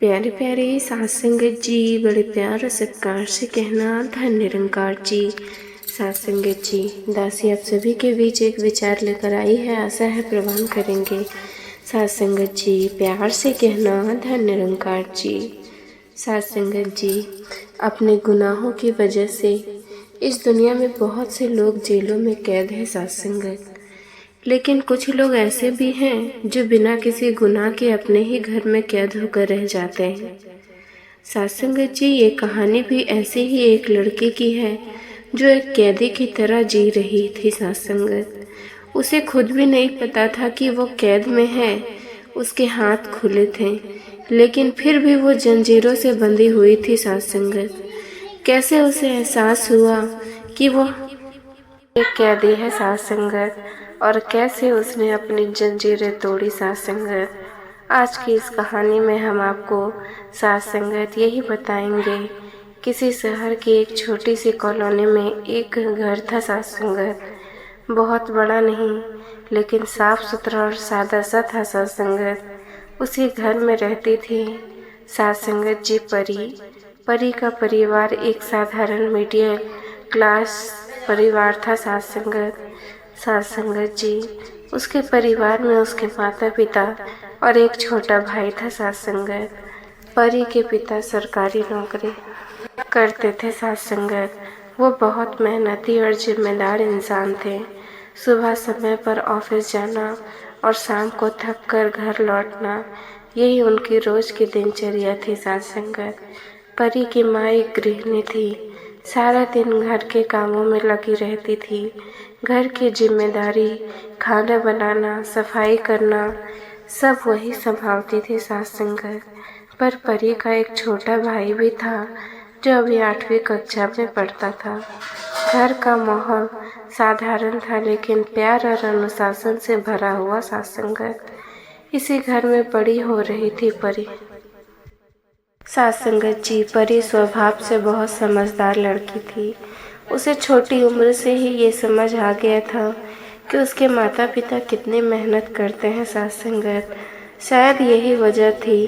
प्यारे प्यारे साथ संगत जी, बड़े प्यार और सत्कार से कहना धन निरंकार जी। साथ संगत जी, दासी आप सभी के बीच एक विचार लेकर आई है, आशा है प्रवान करेंगे। साथ संगत जी, प्यार से कहना धन निरंकार जी। साथ संगत जी, अपने गुनाहों की वजह से इस दुनिया में बहुत से लोग जेलों में कैद हैं साथ संगत, लेकिन कुछ लोग ऐसे भी हैं जो बिना किसी गुनाह के अपने ही घर में कैद होकर रह जाते हैं। साथ संगत जी, ये कहानी भी ऐसे ही एक लड़की की है जो एक कैदी की तरह जी रही थी साथ संगत। उसे खुद भी नहीं पता था कि वो कैद में है, उसके हाथ खुले थे लेकिन फिर भी वो जंजीरों से बंधी हुई थी साथ संगत। कैसे उसे एहसास हुआ कि वो एक कैदी है साथ संगत, और कैसे उसने अपनी जंजीरें तोड़ी साथ संगत। आज की इस कहानी में हम आपको साथ संगत यही बताएंगे। किसी शहर की एक छोटी सी कॉलोनी में एक घर था साथ संगत। बहुत बड़ा नहीं लेकिन साफ सुथरा और सादा सा था साथ संगत। उसी घर में रहती थी साथ संगत जी परी। परी का परिवार एक साधारण मिडिल क्लास परिवार था साथ संगत। साथ संगत जी, उसके परिवार में उसके माता पिता और एक छोटा भाई था साथ संगत। परी के पिता सरकारी नौकरी करते थे साथ संगत। वो बहुत मेहनती और जिम्मेदार इंसान थे। सुबह समय पर ऑफिस जाना और शाम को थक कर घर लौटना, यही उनकी रोज की दिनचर्या थी साथ संगत। परी की माँ एक गृहिणी थी, सारा दिन घर के कामों में लगी रहती थी। घर की जिम्मेदारी, खाना बनाना, सफाई करना, सब वही संभालती थी साथ संगत। पर परी का एक छोटा भाई भी था जो अभी 8वीं कक्षा में पढ़ता था। घर का माहौल साधारण था लेकिन प्यार और अनुशासन से भरा हुआ साथ संगत। इसी घर में बड़ी हो रही थी परी। साथ संगत जी, परी स्वभाव से बहुत समझदार लड़की थी। उसे छोटी उम्र से ही ये समझ आ गया था कि उसके माता पिता कितनी मेहनत करते हैं साथ संगत। शायद यही वजह थी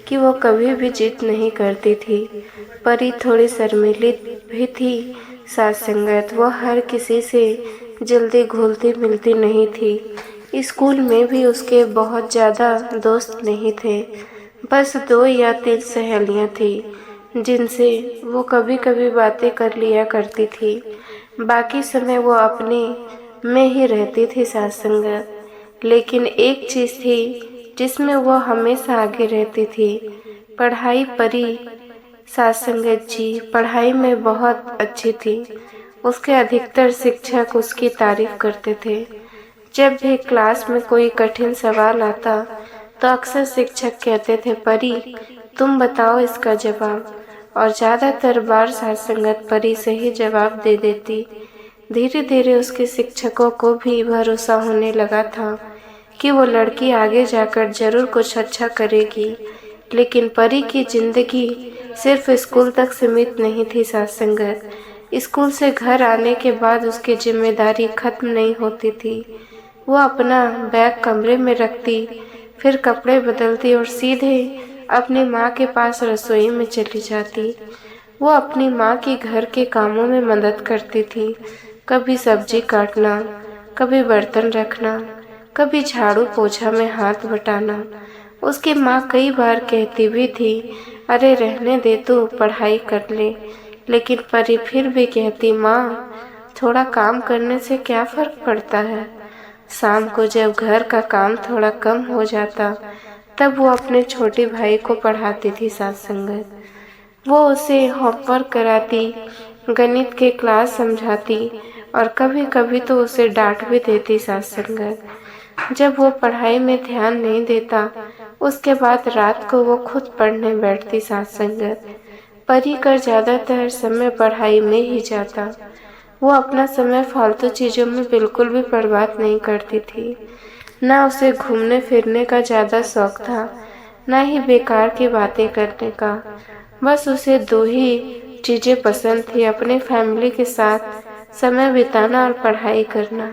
कि वो कभी भी जिद नहीं करती थी। परी थोड़ी शर्मीली भी थी साथ संगत। वो हर किसी से जल्दी घुलती मिलती नहीं थी। स्कूल में भी उसके बहुत ज़्यादा दोस्त नहीं थे, बस 2 या 3 सहेलियाँ थीं जिनसे वो कभी कभी बातें कर लिया करती थी। बाकी समय वो अपने में ही रहती थी साथ संगत। लेकिन एक चीज़ थी जिसमें वो हमेशा आगे रहती थी, पढ़ाई। परी साथ संगत जी पढ़ाई में बहुत अच्छी थी। उसके अधिकतर शिक्षक उसकी तारीफ करते थे। जब भी क्लास में कोई कठिन सवाल आता तो अक्सर शिक्षक कहते थे, परी तुम बताओ इसका जवाब, और ज़्यादातर बार साथ संगत परी सही जवाब दे देती। धीरे धीरे उसके शिक्षकों को भी भरोसा होने लगा था कि वो लड़की आगे जाकर जरूर कुछ अच्छा करेगी। लेकिन परी की जिंदगी सिर्फ स्कूल तक सीमित नहीं थी साथ संगत। स्कूल से घर आने के बाद उसकी जिम्मेदारी खत्म नहीं होती थी। वो अपना बैग कमरे में रखती, फिर कपड़े बदलती और सीधे अपनी माँ के पास रसोई में चली जाती। वो अपनी माँ की घर के कामों में मदद करती थी, कभी सब्जी काटना, कभी बर्तन रखना, कभी झाड़ू पोछा में हाथ बटाना। उसकी माँ कई बार कहती भी थी, अरे रहने दे तू पढ़ाई कर ले, लेकिन परी फिर भी कहती, माँ थोड़ा काम करने से क्या फ़र्क पड़ता है। शाम को जब घर का काम थोड़ा कम हो जाता तब वो अपने छोटे भाई को पढ़ाती थी साथ संगत। वो उसे होमवर्क कराती, गणित के क्लास समझाती और कभी कभी तो उसे डांट भी देती साथ संगत। जब वो पढ़ाई में ध्यान नहीं देता, उसके बाद रात को वो खुद पढ़ने बैठती साथ संगत। परी का ज़्यादातर समय पढ़ाई में ही जाता। वो अपना समय फालतू चीज़ों में बिल्कुल भी बर्बाद नहीं करती थी। ना उसे घूमने फिरने का ज़्यादा शौक था, ना ही बेकार की बातें करने का। बस उसे 2 ही चीज़ें पसंद थी, अपनी फैमिली के साथ समय बिताना और पढ़ाई करना।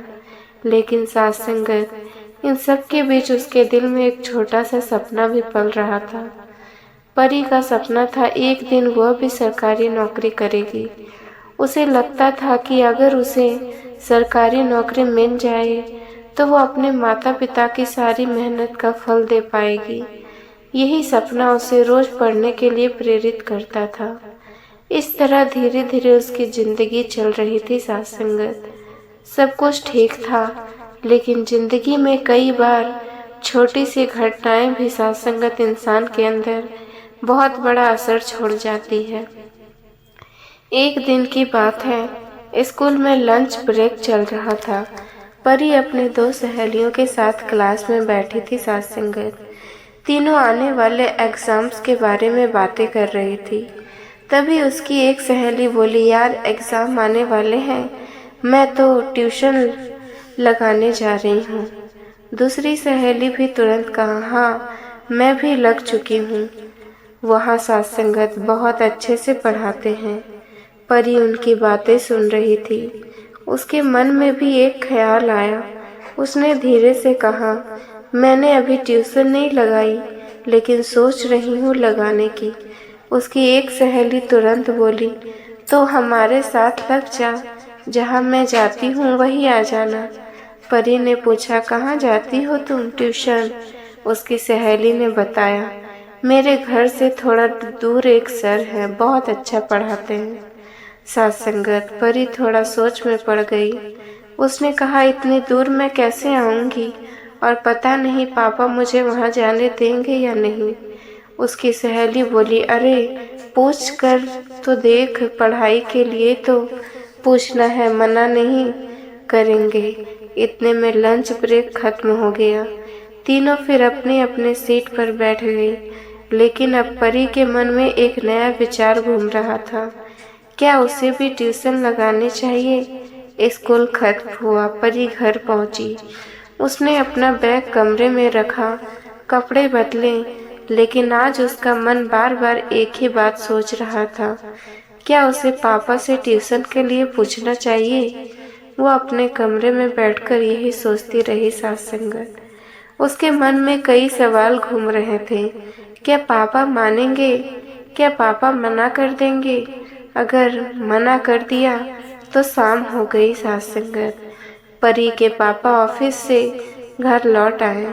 लेकिन साथ संगत, इन सब के बीच उसके दिल में एक छोटा सा सपना भी पल रहा था। परी का सपना था एक दिन वह भी सरकारी नौकरी करेगी। उसे लगता था कि अगर उसे सरकारी नौकरी मिल जाए तो वो अपने माता पिता की सारी मेहनत का फल दे पाएगी। यही सपना उसे रोज पढ़ने के लिए प्रेरित करता था। इस तरह धीरे धीरे उसकी जिंदगी चल रही थी साथ संगत। सब कुछ ठीक था, लेकिन जिंदगी में कई बार छोटी सी घटनाएं भी साथ संगत इंसान के अंदर बहुत बड़ा असर छोड़ जाती है। एक दिन की बात है, स्कूल में लंच ब्रेक चल रहा था। परी अपने दो सहेलियों के साथ क्लास में बैठी थी साथ संगत। तीनों आने वाले एग्जाम्स के बारे में बातें कर रही थी। तभी उसकी एक सहेली बोली, यार एग्ज़ाम आने वाले हैं, मैं तो ट्यूशन लगाने जा रही हूँ। दूसरी सहेली भी तुरंत कहा, हाँ मैं भी लग चुकी हूँ, वहाँ साथ संगत बहुत अच्छे से पढ़ाते हैं। परी उनकी बातें सुन रही थी। उसके मन में भी एक ख्याल आया। उसने धीरे से कहा, मैंने अभी ट्यूशन नहीं लगाई, लेकिन सोच रही हूँ लगाने की। उसकी एक सहेली तुरंत बोली, तो हमारे साथ लग जा, जहाँ मैं जाती हूँ वहीं आ जाना। परी ने पूछा, कहाँ जाती हो तुम ट्यूशन? उसकी सहेली ने बताया, मेरे घर से थोड़ा दूर एक सर है, बहुत अच्छा पढ़ाते हैं। साथ संगत परी थोड़ा सोच में पड़ गई। उसने कहा, इतनी दूर मैं कैसे आऊँगी, और पता नहीं पापा मुझे वहाँ जाने देंगे या नहीं। उसकी सहेली बोली, अरे पूछ कर तो देख, पढ़ाई के लिए तो पूछना है, मना नहीं करेंगे। इतने में लंच ब्रेक खत्म हो गया। तीनों फिर अपने अपने सीट पर बैठ गई। लेकिन अब परी के मन में एक नया विचार घूम रहा था। क्या उसे भी ट्यूशन लगानी चाहिए? स्कूल खत्म हुआ, परी घर पहुंची। उसने अपना बैग कमरे में रखा, कपड़े बदले, लेकिन आज उसका मन बार बार एक ही बात सोच रहा था, क्या उसे पापा से ट्यूशन के लिए पूछना चाहिए? वो अपने कमरे में बैठकर यही सोचती रही साथ संगत। उसके मन में कई सवाल घूम रहे थे। क्या पापा मानेंगे? क्या पापा मना कर देंगे? अगर मना कर दिया तो शाम हो गई साथ संगत। परी के पापा ऑफिस से घर लौट आए।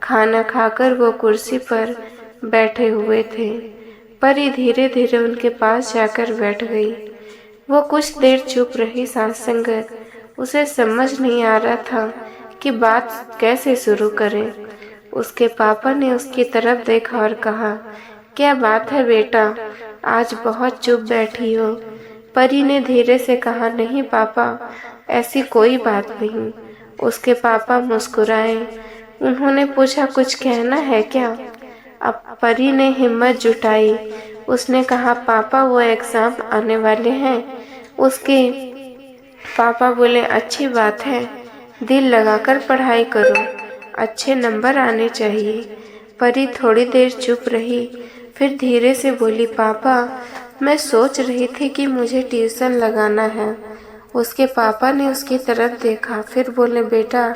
खाना खाकर वो कुर्सी पर बैठे हुए थे। परी धीरे धीरे उनके पास जाकर बैठ गई। वो कुछ देर चुप रही साथ संगत। उसे समझ नहीं आ रहा था कि बात कैसे शुरू करें। उसके पापा ने उसकी तरफ देखा और कहा, क्या बात है बेटा, आज बहुत चुप बैठी हो? परी ने धीरे से कहा, नहीं पापा, ऐसी कोई बात नहीं। उसके पापा मुस्कुराए। उन्होंने पूछा, कुछ कहना है क्या? अब परी ने हिम्मत जुटाई। उसने कहा, पापा वो एग्ज़ाम आने वाले हैं। उसके पापा बोले, अच्छी बात है, दिल लगाकर पढ़ाई करो, अच्छे नंबर आने चाहिए। परी थोड़ी देर चुप रही, फिर धीरे से बोली, पापा मैं सोच रही थी कि मुझे ट्यूशन लगाना है। उसके पापा ने उसकी तरफ देखा, फिर बोले, बेटा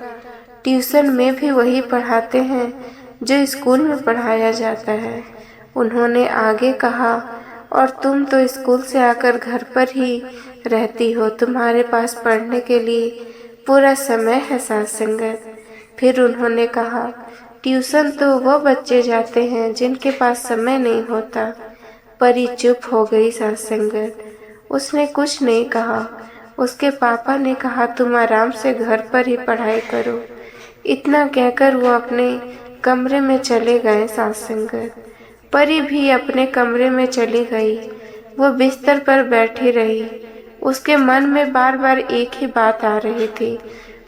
ट्यूशन में भी वही पढ़ाते हैं जो स्कूल में पढ़ाया जाता है। उन्होंने आगे कहा, और तुम तो स्कूल से आकर घर पर ही रहती हो, तुम्हारे पास पढ़ने के लिए पूरा समय है साथ संगत। फिर उन्होंने कहा, ट्यूशन तो वो बच्चे जाते हैं जिनके पास समय नहीं होता। परी चुप हो गई साथ संगत। उसने कुछ नहीं कहा। उसके पापा ने कहा, तुम आराम से घर पर ही पढ़ाई करो। इतना कहकर वो अपने कमरे में चले गए साथ संगत। परी भी अपने कमरे में चली गई। वो बिस्तर पर बैठी रही। उसके मन में बार बार एक ही बात आ रही थी,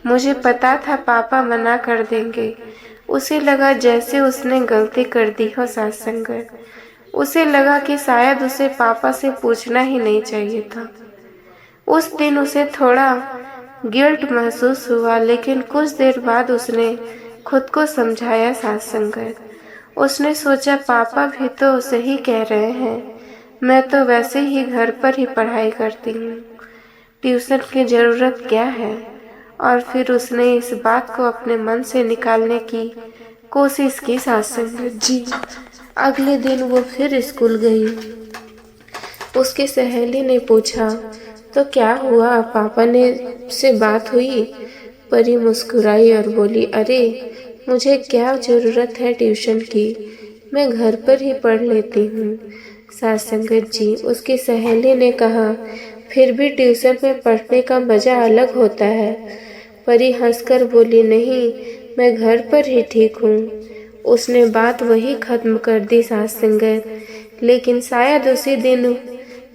मुझे पता था पापा मना कर देंगे। उसे लगा जैसे उसने गलती कर दी हो साथ संगत। उसे लगा कि शायद उसे पापा से पूछना ही नहीं चाहिए था। उस दिन उसे थोड़ा गिल्ट महसूस हुआ, लेकिन कुछ देर बाद उसने खुद को समझाया साथ संगत। उसने सोचा, पापा भी तो सही कह रहे हैं, मैं तो वैसे ही घर पर ही पढ़ाई करती हूँ, ट्यूशन की ज़रूरत क्या है? और फिर उसने इस बात को अपने मन से निकालने की कोशिश की साथ संगत जी। अगले दिन वो फिर स्कूल गई। उसकी सहेली ने पूछा, तो क्या हुआ, पापा ने से बात हुई? परी मुस्कुराई और बोली, अरे मुझे क्या ज़रूरत है ट्यूशन की, मैं घर पर ही पढ़ लेती हूँ। सासंगत जी, उसकी सहेली ने कहा, फिर भी ट्यूशन में पढ़ने का मज़ा अलग होता है। परी हंसकर बोली, नहीं, मैं घर पर ही ठीक हूँ। उसने बात वही खत्म कर दी सासंगत। लेकिन शायद उसी दिन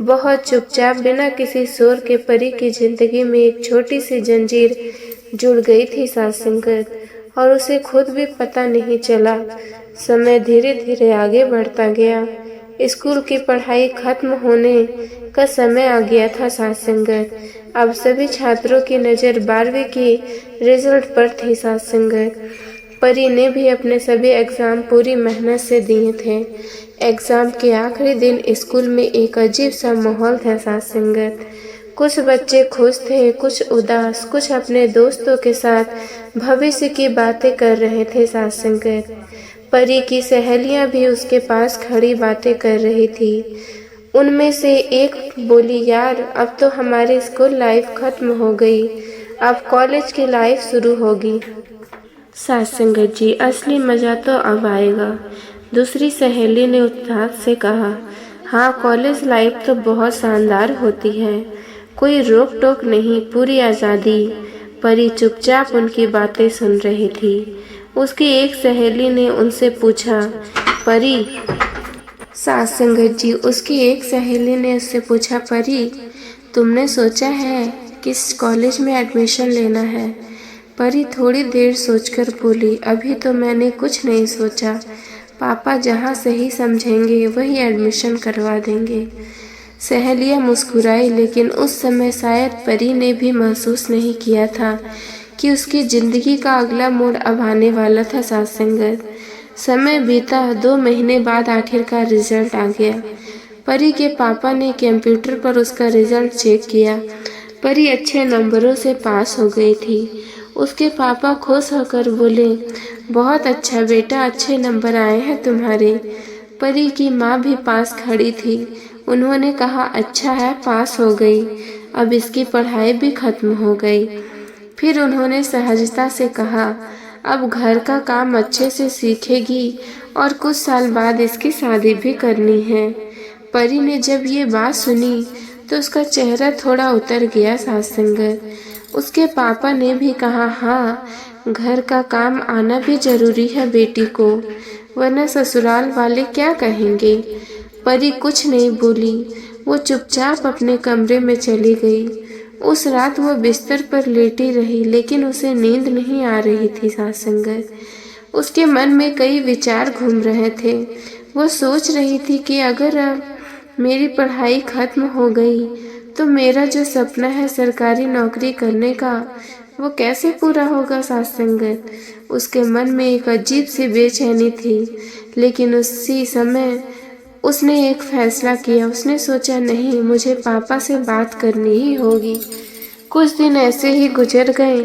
बहुत चुपचाप बिना किसी शोर के परी की जिंदगी में एक छोटी सी जंजीर जुड़ गई थी सासंगत, और उसे खुद भी पता नहीं चला। समय धीरे धीरे आगे बढ़ता गया। स्कूल की पढ़ाई खत्म होने का समय आ गया था सासंगत। अब सभी छात्रों की नज़र 12वीं की रिजल्ट पर थी सासंगत। परी ने भी अपने सभी एग्ज़ाम पूरी मेहनत से दिए थे। एग्ज़ाम के आखिरी दिन स्कूल में एक अजीब सा माहौल था सासंगत। कुछ बच्चे खुश थे, कुछ उदास, कुछ अपने दोस्तों के साथ भविष्य की बातें कर रहे थे सासंगत। परी की सहेलियां भी उसके पास खड़ी बातें कर रही थी। उनमें से एक बोली, यार अब तो हमारी स्कूल लाइफ खत्म हो गई, अब कॉलेज की लाइफ शुरू होगी। सासंगत जी, असली मज़ा तो अब आएगा, दूसरी सहेली ने उत्साह से कहा। हाँ, कॉलेज लाइफ तो बहुत शानदार होती है, कोई रोक टोक नहीं, पूरी आज़ादी। परी चुपचाप उनकी बातें सुन रही थी। उसकी एक सहेली ने उनसे पूछा, परी। सासंगत जी, उसकी एक सहेली ने उससे पूछा, परी तुमने सोचा है किस कॉलेज में एडमिशन लेना है? परी थोड़ी देर सोचकर बोली, अभी तो मैंने कुछ नहीं सोचा, पापा जहाँ सही समझेंगे वही एडमिशन करवा देंगे। सहेलियाँ मुस्कुराई, लेकिन उस समय शायद परी ने भी महसूस नहीं किया था कि उसकी ज़िंदगी का अगला मोड़ अब आने वाला था सासंगत। समय बीता, 2 महीने बाद आखिरकार रिजल्ट आ गया। परी के पापा ने कंप्यूटर पर उसका रिजल्ट चेक किया। परी अच्छे नंबरों से पास हो गई थी। उसके पापा खुश होकर बोले, बहुत अच्छा बेटा, अच्छे नंबर आए हैं तुम्हारे। परी की माँ भी पास खड़ी थी। उन्होंने कहा, अच्छा है, पास हो गई, अब इसकी पढ़ाई भी खत्म हो गई। फिर उन्होंने सहजता से कहा, अब घर का काम अच्छे से सीखेगी और कुछ साल बाद इसकी शादी भी करनी है। परी ने जब ये बात सुनी तो उसका चेहरा थोड़ा उतर गया सासंगत। उसके पापा ने भी कहा, हाँ, घर का काम आना भी जरूरी है बेटी को, वरना ससुराल वाले क्या कहेंगे। परी कुछ नहीं बोली, वो चुपचाप अपने कमरे में चली गई। उस रात वो बिस्तर पर लेटी रही, लेकिन उसे नींद नहीं आ रही थी सासंगत। उसके मन में कई विचार घूम रहे थे। वो सोच रही थी कि अगर अब मेरी पढ़ाई खत्म हो गई तो मेरा जो सपना है सरकारी नौकरी करने का, वो कैसे पूरा होगा सासंगत। उसके मन में एक अजीब सी बेचैनी थी, लेकिन उसी समय उसने एक फैसला किया। उसने सोचा, नहीं, मुझे पापा से बात करनी ही होगी। कुछ दिन ऐसे ही गुजर गए।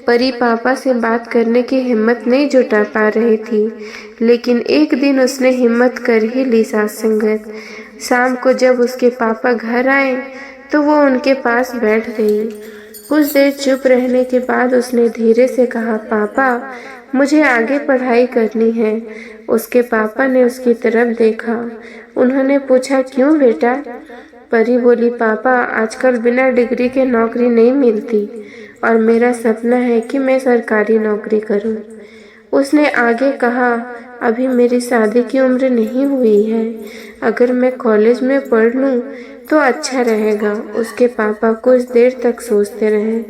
परी पापा से बात करने की हिम्मत नहीं जुटा पा रही थी, लेकिन एक दिन उसने हिम्मत कर ही ली सासंगत। शाम को जब उसके पापा घर आए तो वो उनके पास बैठ गई। कुछ देर चुप रहने के बाद उसने धीरे से कहा, पापा मुझे आगे पढ़ाई करनी है। उसके पापा ने उसकी तरफ देखा। उन्होंने पूछा, क्यों बेटा? परी बोली, पापा आजकल बिना डिग्री के नौकरी नहीं मिलती और मेरा सपना है कि मैं सरकारी नौकरी करूं। उसने आगे कहा, अभी मेरी शादी की उम्र नहीं हुई है, अगर मैं कॉलेज में पढ़ लूं तो अच्छा रहेगा। उसके पापा कुछ देर तक सोचते रहे।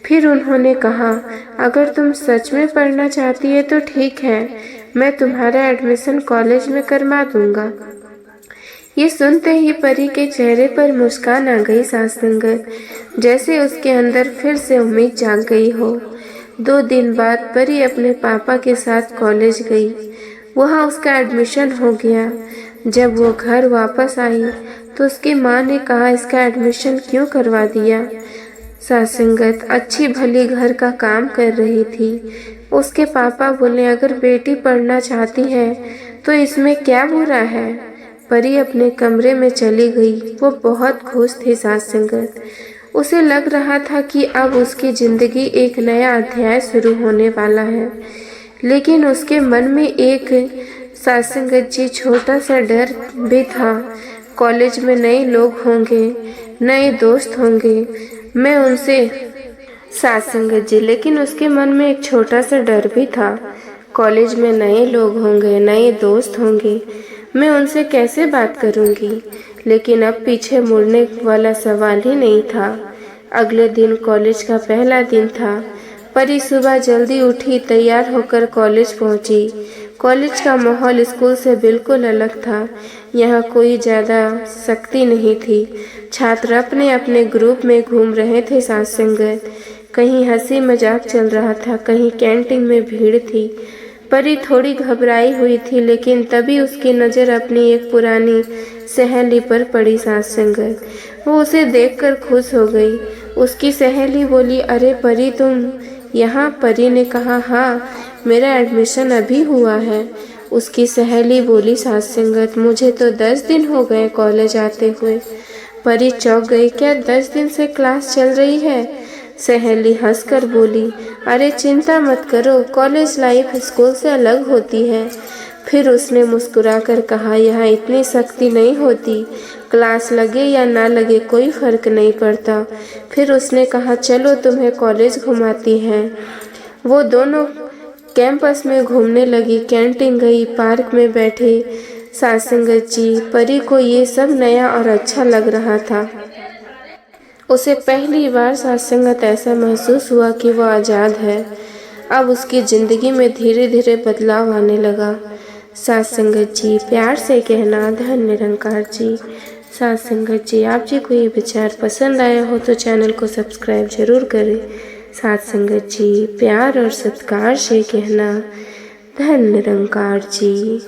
फिर उन्होंने कहा, अगर तुम सच में पढ़ना चाहती है तो ठीक है, मैं तुम्हारा एडमिशन कॉलेज में करवा दूंगा। ये सुनते ही परी के चेहरे पर मुस्कान आ गई सासंगत, जैसे उसके अंदर फिर से उम्मीद जाग गई हो। 2 दिन बाद परी अपने पापा के साथ कॉलेज गई। वहाँ उसका एडमिशन हो गया। जब वो घर वापस आई तो उसकी माँ ने कहा, इसका एडमिशन क्यों करवा दिया? सासंगत अच्छी भली घर का काम कर रही थी। उसके पापा बोले, अगर बेटी पढ़ना चाहती है तो इसमें क्या बुरा है। परी अपने कमरे में चली गई। वो बहुत खुश थी साथ संगत। उसे लग रहा था कि अब उसकी जिंदगी एक नया अध्याय शुरू होने वाला है। लेकिन उसके मन में एक साथ संगत जी छोटा सा डर भी था। कॉलेज में नए लोग होंगे, नए दोस्त होंगे, मैं उनसे साथ संगत जी, लेकिन उसके मन में एक छोटा सा डर भी था। कॉलेज में नए लोग होंगे, नए दोस्त होंगे, मैं उनसे कैसे बात करूंगी। लेकिन अब पीछे मुड़ने वाला सवाल ही नहीं था। अगले दिन कॉलेज का पहला दिन था। परी सुबह जल्दी उठी, तैयार होकर कॉलेज पहुंची। कॉलेज का माहौल स्कूल से बिल्कुल अलग था। यहाँ कोई ज़्यादा सख्ती नहीं थी। छात्र अपने अपने ग्रुप में घूम रहे थे साथ संगत। कहीं हंसी मजाक चल रहा था, कहीं कैंटीन में भीड़ थी। परी थोड़ी घबराई हुई थी, लेकिन तभी उसकी नज़र अपनी एक पुरानी सहेली पर पड़ी साथ संगत। वो उसे देखकर खुश हो गई। उसकी सहेली बोली, अरे परी तुम यहाँ। परी ने कहा, हाँ, मेरा एडमिशन अभी हुआ है। उसकी सहेली बोली, साथ संगत, मुझे तो 10 दिन हो गए कॉलेज आते हुए। परी चौंक गई। क्या 10 दिन से क्लास चल रही है? सहेली हंसकर बोली, अरे चिंता मत करो, कॉलेज लाइफ स्कूल से अलग होती है। फिर उसने मुस्कुराकर कहा, यहाँ इतनी सख्ती नहीं होती, क्लास लगे या ना लगे कोई फ़र्क नहीं पड़ता। फिर उसने कहा, चलो तुम्हें कॉलेज घुमाती हैं। वो दोनों कैंपस में घूमने लगी, कैंटीन गई, पार्क में बैठे साथ संगत जी। परी को ये सब नया और अच्छा लग रहा था। उसे पहली बार साथ संगत ऐसा महसूस हुआ कि वो आज़ाद है। अब उसकी ज़िंदगी में धीरे धीरे बदलाव आने लगा। साथ संगत जी, प्यार से कहना, धन निरंकार जी। साथ संगत जी, आप जी को ये विचार पसंद आया हो तो चैनल को सब्सक्राइब जरूर करें। साथ संगत जी, प्यार और सत्कार से कहना, धन निरंकार जी।